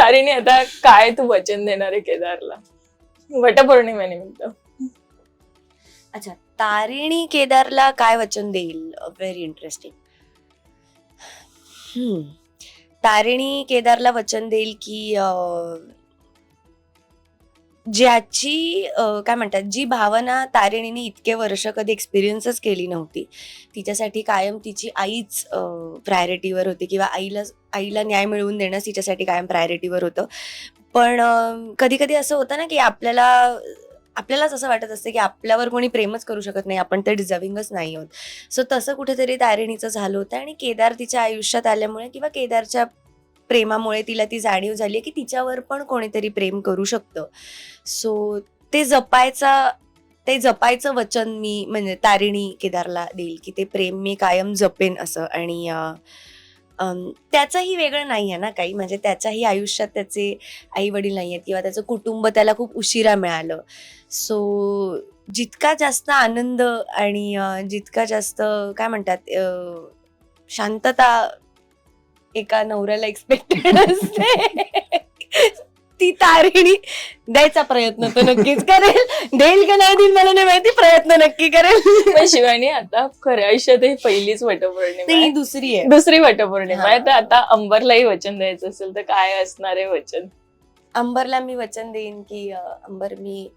तारिणी, आता काय तू वचन देणार आहे केदारला वटपौर्णिमेनिमित्त? अच्छा, तारिणी केदारला काय वचन देईल? Very interesting. तारिणी केदारला वचन देईल की ज्याची काय म्हणतात, जी भावना तारिणीने इतके वर्ष कधी एक्सपिरियन्सच केली नव्हती, तिच्यासाठी कायम तिची आईच प्रायोरिटीवर होती, किंवा आईला न्याय मिळवून देणं तिच्यासाठी कायम प्रायोरिटीवर होतं. पण कधी कधी असं होतं ना की आपल्यालाच असं वाटत असतं की आपल्यावर कोणी प्रेमच करू शकत नाही, आपण ते डिझर्विंगच नाही आहोत. सो तसं कुठेतरी तारिणीचं झालं होतं, आणि केदार तिच्या आयुष्यात आल्यामुळे किंवा केदारच्या प्रेमामुळे तिला ती जाणीव झाली की तिच्यावर पण कोणीतरी प्रेम करू शकतं. सो ते जपायचं वचन मी म्हणजे तारिणी केदारला देईल की ते प्रेम मी कायम जपेन असं. आणि त्याचंही वेगळं नाही आहे ना काही, म्हणजे त्याच्याही आयुष्यात त्याचे आई वडील नाही आहेत किंवा त्याचं कुटुंब त्याला खूप उशिरा मिळालं. सो जितका जास्त आनंद आणि जितका जास्त काय म्हणतात शांतता एका नवऱ्याला एक्सपेक्टेड असते ती तारिणी द्यायचा प्रयत्न तर नक्कीच करेल. देईल का नाही देईल मला नाही माहिती, प्रयत्न नक्की करेल. पण शिवानी, आता खऱ्या आयुष्यात ही पहिलीच वटपौर्णिमा ही आहे, दुसरी वटपौर्णिमा आहे, तर आता अंबरलाही वचन द्यायचं असेल तर काय असणार आहे वचन? अंबरला मी वचन देईन की अंबर, मी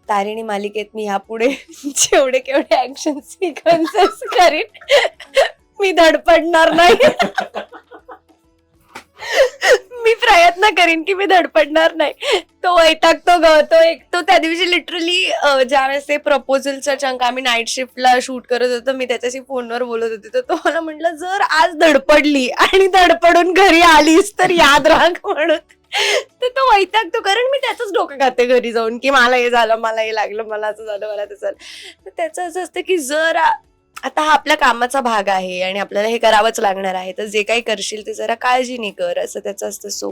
तारिणी मालिकेत मी ह्यापुढे जेवढे केवढे ऍक्शन सिक्वेन्सेस करीन मी धडपडणार नाही. मी प्रयत्न करीन की मी धडपडणार नाही. तो वैतागतो तो त्या दिवशी लिटरली ज्यावेळेस ते प्रपोजलचा चंक आम्ही नाईट शिफ्टला शूट करत होतो, मी त्याच्याशी फोनवर बोलत होते, तर तो मला म्हटलं जर आज धडपडली आणि धडपडून घरी आलीस तर याद राख म्हणून. तर तो वैतागतो, कारण मी त्याचंच डोकं खाते घरी जाऊन की मला हे झालं, मला हे लागलं, मला असं झालं, मला तसं झालं. तर त्याचं असं असतं की जर आता हा आपल्या कामाचा भाग आहे आणि आपल्याला हे करावंच लागणार आहे, तर जे काही करशील ते जरा काळजीने कर, असं त्याचं असतं. सो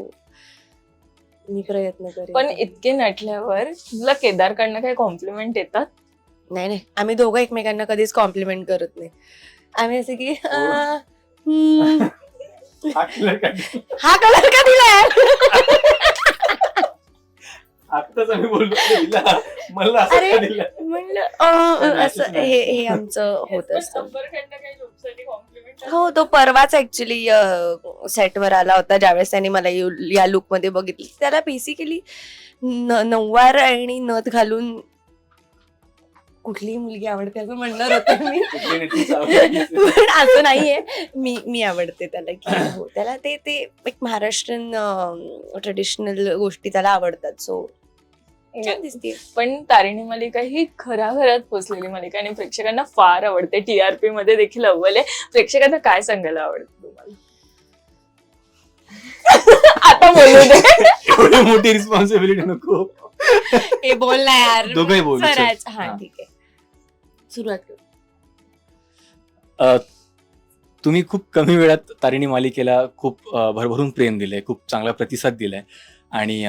मी प्रयत्न करेन. पण इतके नटल्यावर तुला केदारकडनं काही कॉम्प्लिमेंट येतात? नाही, आम्ही दोघं एकमेकांना कधीच कॉम्प्लिमेंट करत नाही. आम्ही असं की हा कलर का दिलाय, आत्ताच आम्ही बोललो मला म्हणलं असं हे आमचं होत असतं. हो, तो परवाच ऍक्च्युली सेटवर आला होता, ज्यावेळेस त्याने मला या लुक मध्ये बघितली. त्याला बेसिकली नऊवार आणि नथ घालून कुठलीही मुलगी आवडते असं म्हणणार होते मी, पण असं नाहीये. मी आवडते त्याला की हो, त्याला ते एक महाराष्ट्रीयन ट्रेडिशनल गोष्टी त्याला आवडतात. सो पण तारिणी मालिका ही घराघरात पोचलेली मालिका आणि प्रेक्षकांना फार आवडते, TRP मध्ये देखील अव्वल आहे. प्रेक्षकांना काय सांगायला आवडतं तुम्हाला? आता बोलू दे, एवढी मोठी रिस्पॉन्सिबिलिटी नको. हे बोल ना यार, दोघंही बोल. हा ठीक आहे, सुरुवात कर. तुम्ही खूप कमी वेळात तारिणी मालिकेला खूप भरभरून प्रेम दिलंय, खूप चांगला प्रतिसाद दिलाय, आणि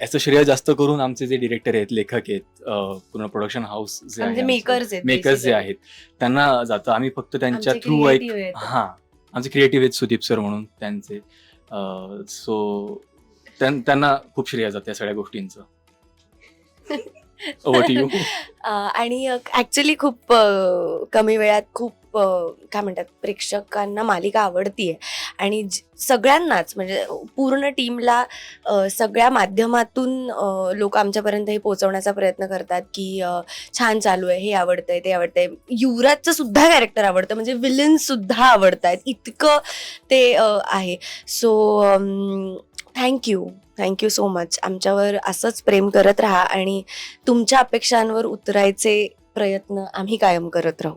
याचं श्रेय जास्त करून आमचे जे डिरेक्टर आहेत, लेखक आहेत, पूर्ण प्रोडक्शन हाऊस जे आहे, मेकर्स जे आहेत त्यांना जातं. आम्ही फक्त त्यांच्या थ्रू आमचे क्रिएटिव्ह आहेत सुदीप सर म्हणून त्यांचे. सो त्यांना खूप श्रेय जातं या सगळ्या गोष्टींचं. आणि ऍक्च्युली खूप कमी वेळात खूप काय म्हणतात, प्रेक्षकांना मालिका आवडतीये, आणि सगळ्यांनाच म्हणजे पूर्ण टीमला सगळ्या माध्यमातून लोक आमच्यापर्यंत हे पोहोचवण्याचा प्रयत्न करतात की छान चालू आहे, हे आवडतंय, ते आवडतंय. युवराजचं सुद्धा कॅरेक्टर आवडतं, म्हणजे विलन सुद्धा आवडतायत, इतकं ते आहे. So thank you so much. आमच्यावर असंच प्रेम करत राहा आणि तुमच्या अपेक्षांवर उतरायचे प्रयत्न आम्ही कायम करत राहू.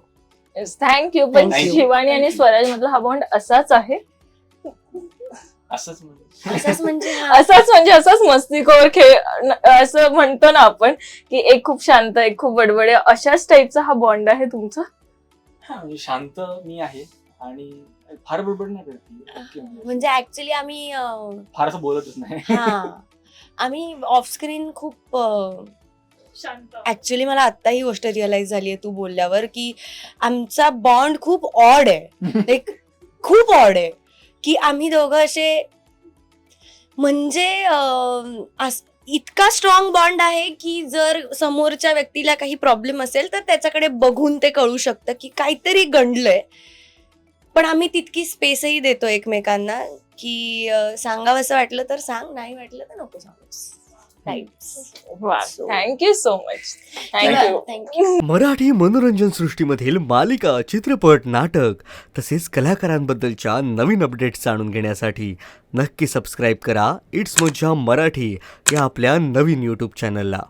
थँक्यू. पण शिवानी आणि स्वराज मधला हा बॉन्ड असाच आहे, असंच म्हणजे असंच मस्तीखोर खेळ असं म्हणतो ना आपण, की एक खूप शांत, एक खूप बडबडे, अशाच टाईपचा हा बॉन्ड आहे तुमचा? म्हणजे शांत मी आहे आणि फार बडबड नाही करते, म्हणजे ऍक्च्युली आम्ही फार असं बोलतच नाही. आम्ही ऑफस्क्रीन खूप ऍक्च्युली मला आता ही गोष्ट रिअलाइज झाली आहे तू बोलल्यावर, की आमचा बॉन्ड खूप ऑड आहे, खूप ऑड आहे, की आम्ही दोघं असे म्हणजे इतका स्ट्रॉंग बॉन्ड आहे की जर समोरच्या व्यक्तीला काही प्रॉब्लेम असेल तर त्याच्याकडे बघून ते कळू शकतं की काहीतरी गंडलंय. पण आम्ही तितकी स्पेसही देतो एकमेकांना की सांगावं वाटलं तर सांग, नाही वाटलं तर नको सांगूस. वा, So- thank you so much. Thank you. Thank you. Marathi मनोरंजन सृष्टीमधील मालिका, चित्रपट, नाटक तसेच कलाकारांबद्दलच्या नवीन अपडेट्स जाणून घेण्यासाठी नक्की सबस्क्राईब करा इट्स मज्जा मराठी या आपल्या नवीन यूट्यूब चॅनलला.